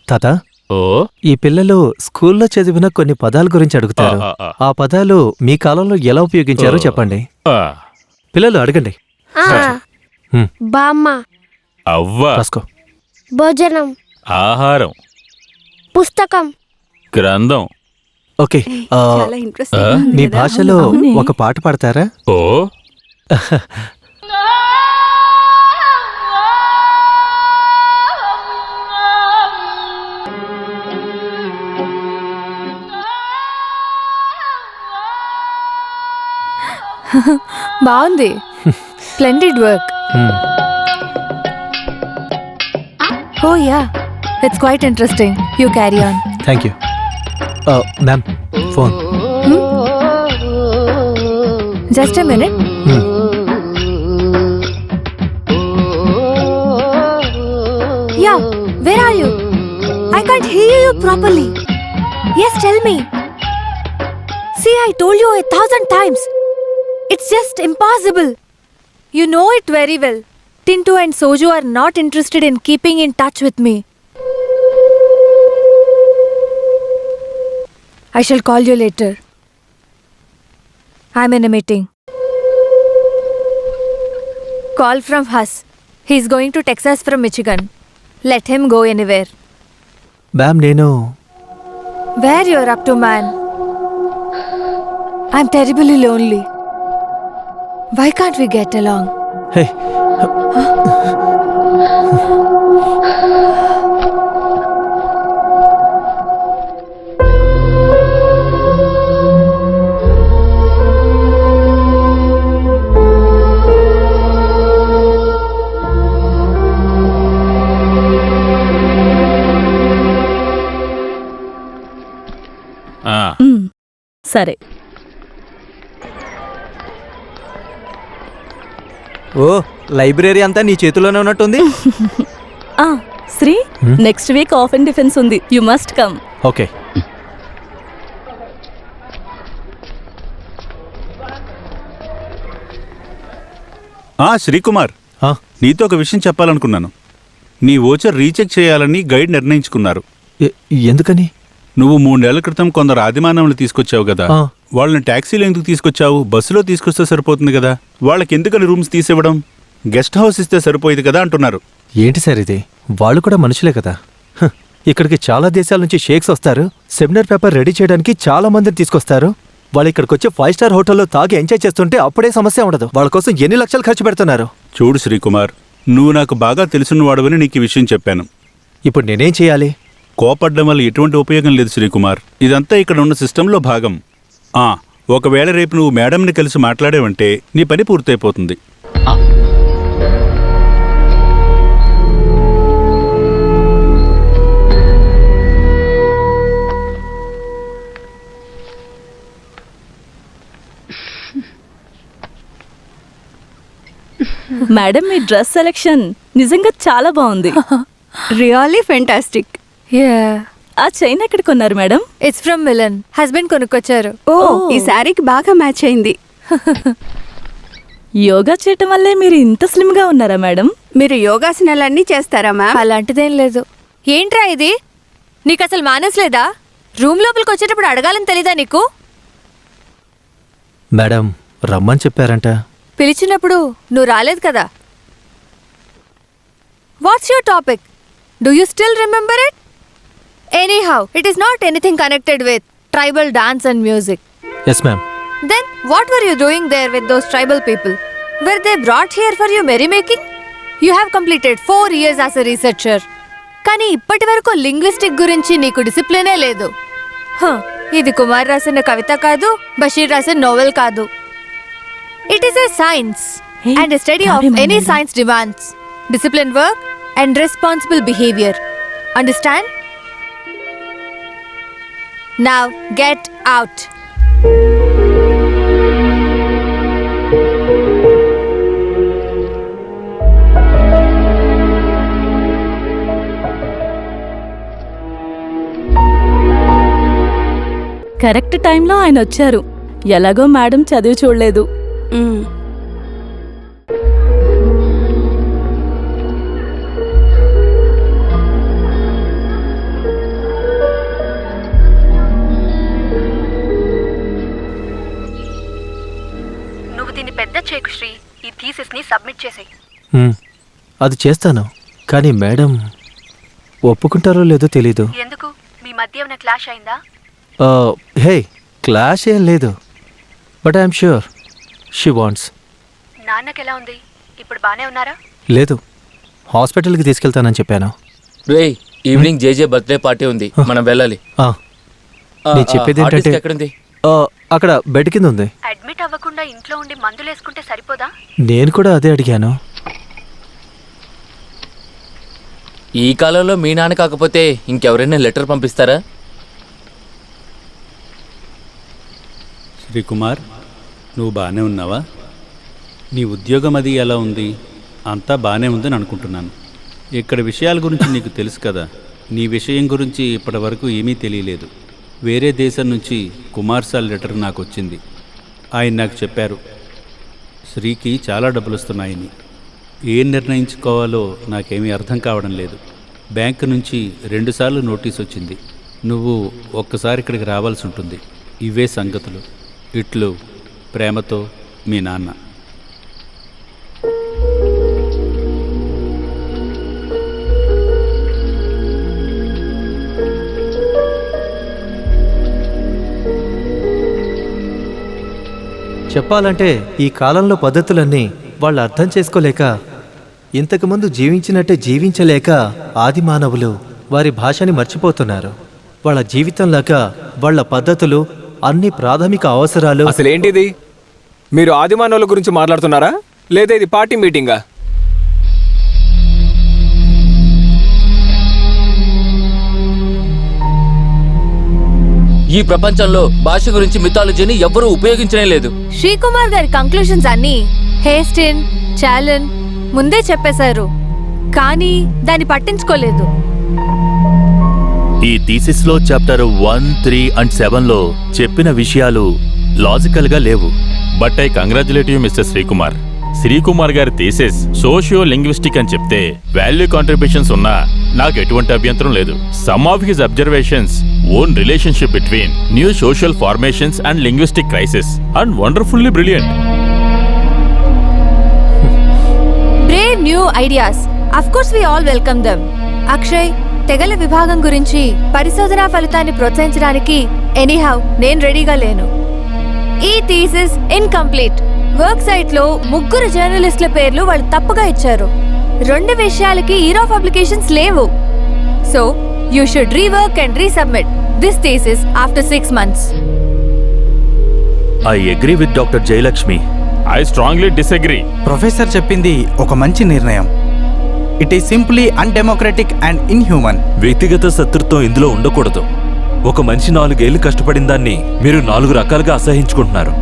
తాత, ఓ ఈ పిల్లలు స్కూల్లో చదివిన కొన్ని పదాల గురించి అడుగుతారు. ఆ పదాలు మీ కాలంలో ఎలా ఉపయోగించారో చెప్పండి. పిల్లలు అడగండి. బామ్మ, అవ్వ, రాసుకో. భోజనం, ఆహారం, పుస్తకం, గ్రంథం. ఓకే, మీ భాషలో ఒక పాట పాడతారా? ఓ బాగుంది. Splendid work. Oh yeah, it's quite interesting. You carry on. Thank you. Ma'am, phone. Just a minute. Yeah, where are you? I can't hear you properly. Yes, tell me. See, I told you 1,000 times. It's just impossible. You know it very well. Tintu and Soju are not interested in keeping in touch with me. I shall call you later. I'm in a meeting. Call from Huss. He's going to Texas from Michigan. Let him go anywhere. Ma'am, నేను Where you're up to, man? I'm terribly lonely. Why can't we get along? Hey, సరే. ఓ, library అంతా నీ చేతిలోనే ఉన్నట్టుంది. Sri, next week off and defence ఉంది. You must come. Okay. Sreekumar, నీతో ఒక విషయం చెప్పాలనుకున్నాను. నీ ఓచర్ రీచెక్ చేయాలని గైడ్ నిర్ణయించుకున్నారు. ఎందుకని? నువ్వు 3 నెలల క్రితం కొందరు ఆదిమానవులు తీసుకొచ్చావు కదా, వాళ్ళని ట్యాక్సీలో ఎందుకు తీసుకొచ్చావు? బస్సులో తీసుకొస్తే సరిపోతుంది కదా. వాళ్ళకి ఎందుకని రూమ్స్ తీసివ్వడం? గెస్ట్ హౌస్ ఇస్తే సరిపోయేది కదా అంటున్నారు. ఏంటి సార్ ఇది? వాళ్ళు కూడా మనుషులే కదా. ఇక్కడికి చాలా దేశాల నుంచి షేక్స్ వస్తారు. సెమినార్ పేపర్ రెడీ చేయడానికి చాలా మందిని తీసుకొస్తారు. వాళ్ళు ఇక్కడికి వచ్చి 5 స్టార్ హోటల్లో తాగి ఎంజాయ్ చేస్తుంటే అప్పుడే సమస్య ఉండదు. వాళ్ళ కోసం ఎన్ని లక్షలు ఖర్చు పెడుతున్నారు? చూడు శ్రీకుమార్, నువ్వు నాకు బాగా తెలిసినవాడవని నీకు ఈ విషయం చెప్పాను. ఇప్పుడు నేనేం చేయాలి? కోపడ్డం వల్ల ఎటువంటి ఉపయోగం లేదు శ్రీకుమార్. ఇదంతా ఇక్కడ ఉన్న సిస్టంలో భాగం. ఒకవేళ రేపు నువ్వు మేడంని కలిసి మాట్లాడేవంటే నీ పని పూర్తయిపోతుంది. మేడం, మీ డ్రెస్ సెలెక్షన్ నిజంగా చాలా బాగుంది. Really fantastic. ఆ చైన్ ఎక్కడ కొన్నారు madam? It's from Milan. Husband కొనుక్కొచ్చారు. ఈ శారీకి బాగా మ్యాచ్ అయింది. యోగా చేయటం వల్లే మీరు ఇంత స్లిమ్ గా ఉన్నారా మేడం? మీరు యోగాసనాలన్నీ చేస్తారా మ్యామ్? అలాంటిదేం లేదు. ఏంట్రా ఇది? నీకు అసలు మేనర్స్ లేదా? రూమ్ లోపలికి వచ్చేటప్పుడు అడగాలని తెలీదా నీకు? మేడం, రమ్మని చెప్పారంట. పిలిచినప్పుడు నువ్వు రాలేదు కదా. What's your topic? Do you still remember it? Anyhow, it is not anything connected with tribal dance and music. Yes ma'am. Then what were you doing there with those tribal people? Were they brought here for your merrymaking? You have completed 4 years as a researcher. కానీ ఇప్పటి వరకు linguistic గురించి నీకు డిసిప్లినే లేదు. ఇది కుమార్ రాసిన కవిత కాదు, బషీర్ రాసిన నోవెల్ కాదు. It is a science and study of any science demands disciplined work and responsible behavior. Understand? Now get out. Correct టైంలో ఆయన వచ్చారు. ఎలాగో మేడం చదివి చూడలేదు. ఎందుకు శ్రీ, ఈ థీసిస్ ని సబ్మిట్ చేసేయ్. అది చేస్తాను, కానీ మేడం ఒప్పుకుంటారో లేదో తెలీదు. ఎందుకు, మీ మధ్య ఏమైనా క్లాష్ అయిందా? హే, క్లాష్ ఏం లేదు, but I'm sure she wants. నాన్నకి ఎలా ఉంది? ఇప్పుడు బానే ఉన్నారా? లేదు, హాస్పిటల్కి తీసుకెళ్తానని చెప్పాను. రే, ఈవినింగ్ జేజే బర్త్డే పార్టీ ఉంది, మనం వెళ్ళాలి. నేను చెప్పేది ఏంటంటే ఎక్కడుంది? అక్కడ బెడ్ కింద ఉంది. అడ్మిట్ అవ్వకుండా ఇంట్లో ఉండి మందులు వేసుకుంటే సరిపోదా? నేను కూడా అదే అడిగాను. ఈ కాలంలో మీ నాన్న కాకపోతే ఇంకెవరైనా లెటర్ పంపిస్తారా? శ్రీకుమార్, నువ్వు బాగానే ఉన్నావా? నీ ఉద్యోగం అది ఎలా ఉంది? అంతా బాగానే ఉందని అనుకుంటున్నాను. ఇక్కడ విషయాల గురించి నీకు తెలుసు కదా. నీ విషయం గురించి ఇప్పటి వరకు ఏమీ తెలియలేదు. వేరే దేశం నుంచి కుమార్ సాల్ లెటర్ నాకు వచ్చింది. ఆయన నాకు చెప్పారు, శ్రీకి చాలా డబ్బులు వస్తున్నాయని. ఏం నిర్ణయించుకోవాలో నాకేమీ అర్థం కావడం లేదు. బ్యాంకు నుంచి 2 సార్లు నోటీస్ వచ్చింది. నువ్వు ఒక్కసారి ఇక్కడికి రావాల్సి ఉంటుంది. ఇవే సంగతులు. ఇట్లు ప్రేమతో మీ నాన్న. చెప్పాలంటే ఈ కాలంలో పద్ధతులన్నీ వాళ్ళు అర్థం చేసుకోలేక, ఇంతకుముందు జీవించినట్టే జీవించలేక ఆది మానవులు వారి భాషని మర్చిపోతున్నారు. వాళ్ళ జీవితంలాగా వాళ్ళ పద్ధతులు, అన్ని ప్రాథమిక అవసరాలు. అసలేంటిది? మీరు ఆదిమానవుల గురించి మాట్లాడుతున్నారా, లేదా ఇది పార్టీ మీటింగా? ఈ ప్రపంచంలో భాష గురించి మిథాలజీని ఎవ్వరూ ఉపయోగించనే లేదు. శ్రీకుమార్ గారి కంక్లూషన్స్ అన్నీ హేస్టిన్, చాలన్ ముందే చెప్పేశారు, కానీ దాన్ని పట్టించుకోలేదు. ఈ థీసిస్లో చాప్టర్ 1, 3 and 7లో చెప్పిన విషయాలు లాజికల్గా లేవు. But I congratulate you mister Srikumar. Srikumar గారి థీసిస్ సోషియో లింగ్విస్టిక్ అని చెప్తే వాల్యూ కాంట్రిబ్యూషన్స్ ఉన్నా నాకు ఎటువంటి అభ్యంతరం లేదు. Some of his observations on relationship between new social formations and linguistic crisis and wonderfully brilliant. Brave new ideas, of course we all welcome them. Akshay, తెగల విభాగం గురించి పరిశోధనా ఫలితాన్ని ప్రోత్సహించడానికి ఎనీహౌ నేను రెడీగా లేను. ఈ థీసిస్ ఇన్కంప్లీట్. వర్క్ సైట్ లో 3 జర్నలిస్టుల పేర్లు వాళ్ళు తప్పుగా ఇచ్చారు. 2 విషయాలకి ఇయర్ ఆఫ్ అప్లికేషన్స్ లేవు. So you should rework and resubmit this thesis after 6 months. I agree with doctor Jayalakshmi. I strongly disagree. Professor చెప్పింది ఒక మంచి నిర్ణయం. It is simply undemocratic and inhuman. వ్యక్తిగత శత్రుత్వం ఇందులో ఉండకూడదు. ఒక మనిషి 4 ఏళ్లు కష్టపడిన దాన్ని మీరు 4 రకాలుగా అసహించుకుంటున్నారు.